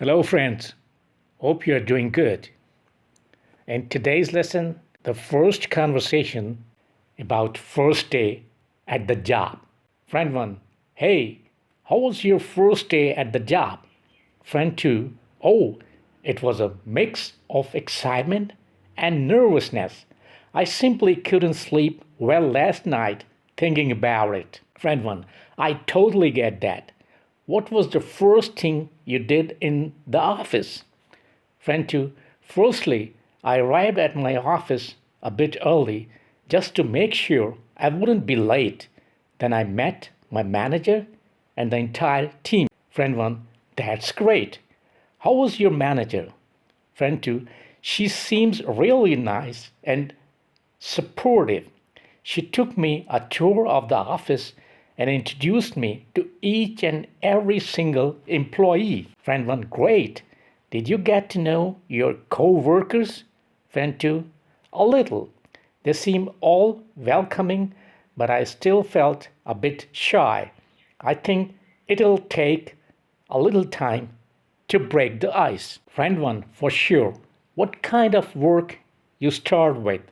Hello, friends. Hope you're doing good. In today's lesson, the first conversation about first day at the job. Friend 1, hey, how was your first day at the job? Friend 2, oh, it was a mix of excitement and nervousness. I simply couldn't sleep well last night thinking about it. Friend 1, I totally get that. What was the first thing you did in the office? Friend 2, firstly, I arrived at my office a bit early just to make sure I wouldn't be late. Then I met my manager and the entire team. Friend 1, that's great. How was your manager? Friend 2, she seems really nice and supportive. She took me a tour of the office and introduced me to each and every single employee. Friend 1, great. Did you get to know your co workers? Friend 2, a little. They seem all welcoming, but I still felt a bit shy. I think it'll take a little time to break the ice. Friend 1, for sure. What kind of work you start with?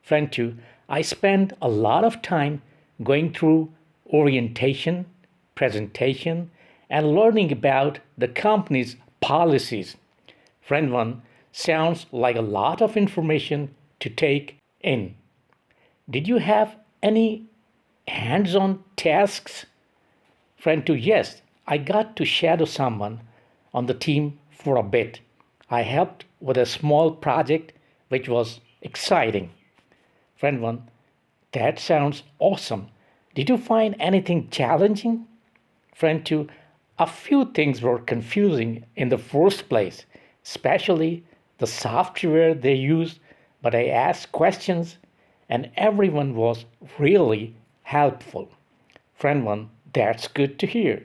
Friend 2, I spend a lot of time going through orientation, presentation, and learning about the company's policies. Friend 1, sounds like a lot of information to take in. Did you have any hands on tasks? Friend 2, yes, I got to shadow someone on the team for a bit. I helped with a small project which was exciting. Friend 1, that sounds awesome. Did you find anything challenging? Friend 2, a few things were confusing in the first place, especially the software they used, but I asked questions and everyone was really helpful. Friend 1, that's good to hear.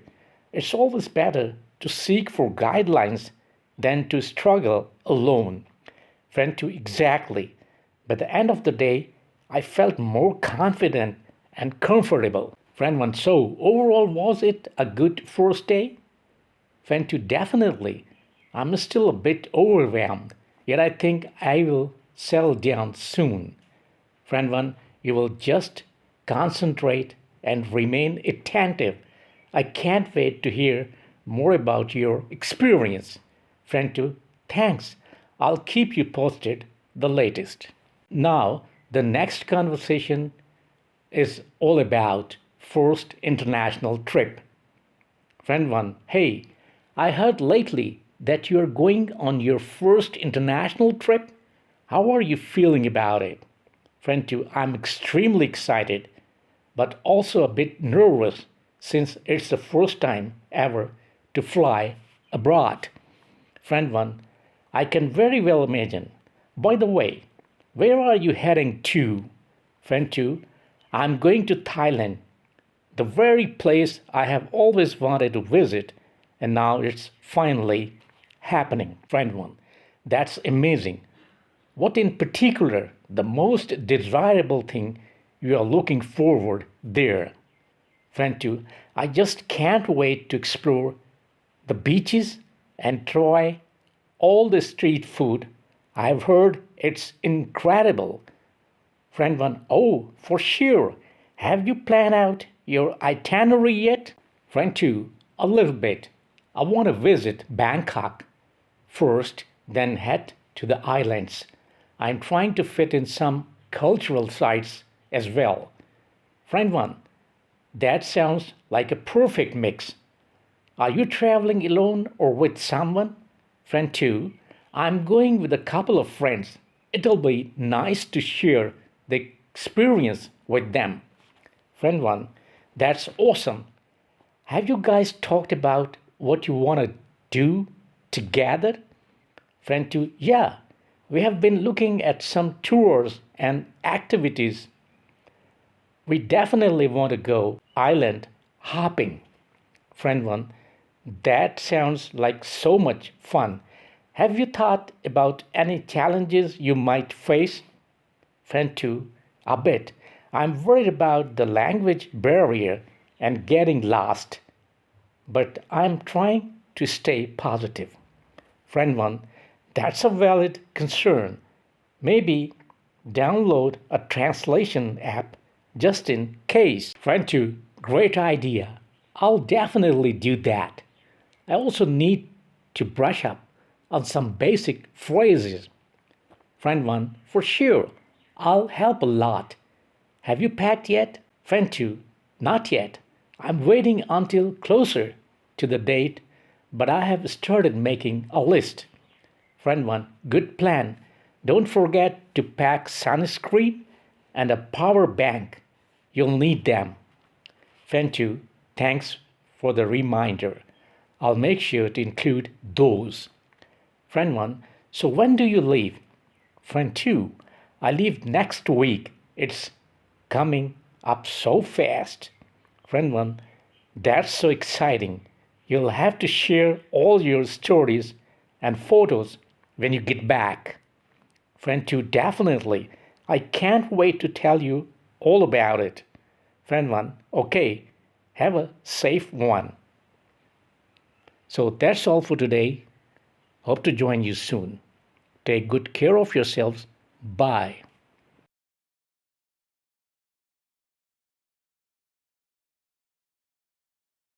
It's always better to seek for guidelines than to struggle alone. Friend 2, exactly. By the end of the day, I felt more confident and comfortable. Friend 1, so overall, was it a good first day? Friend 2, definitely. I'm still a bit overwhelmed, yet I think I will settle down soon. Friend 1, you will just concentrate and remain attentive. I can't wait to hear more about your experience. Friend 2, thanks. I'll keep you posted the latest. Now, the next conversation is all about first international trip. Friend 1, hey, I heard lately that you're going on your first international trip. How are you feeling about it? Friend 2, I'm extremely excited, but also a bit nervous since it's the first time ever to fly abroad. Friend 1, I can very well imagine. By the way, where are you heading to? Friend 2, I'm going to Thailand, the very place I have always wanted to visit, and now it's finally happening. Friend 1, that's amazing. What in particular the most desirable thing you are looking forward there? Friend 2, I just can't wait to explore the beaches and try all the street food. I've heard it's incredible. Friend 1, oh, for sure. Have you planned out your itinerary yet? Friend 2, a little bit. I want to visit Bangkok first, then head to the islands. I'm trying to fit in some cultural sites as well. Friend 1, that sounds like a perfect mix. Are you traveling alone or with someone? Friend 2, I'm going with a couple of friends. It'll be nice to share the experience with them. Friend 1, that's awesome. Have you guys talked about what you want to do together? Friend 2, yeah, we have been looking at some tours and activities. We definitely want to go island hopping. Friend 1, that sounds like so much fun. Have you thought about any challenges you might face? Friend 2, a bit. I'm worried about the language barrier and getting lost, but I'm trying to stay positive. Friend 1, that's a valid concern. Maybe download a translation app just in case. Friend 2, great idea. I'll definitely do that. I also need to brush up on some basic phrases. Friend 1, for sure, I'll help a lot. Have you packed yet? Friend 2, not yet. I'm waiting until closer to the date, but I have started making a list. Friend 1, good plan. Don't forget to pack sunscreen and a power bank. You'll need them. Friend 2, thanks for the reminder. I'll make sure to include those. Friend 1, so when do you leave? Friend 2, I leave next week. It's coming up so fast. Friend 1, that's so exciting. You'll have to share all your stories and photos when you get back. Friend 2, definitely. I can't wait to tell you all about it. Friend 1, okay, have a safe one. So that's all for today. Hope to join you soon. Take good care of yourselves. Bye.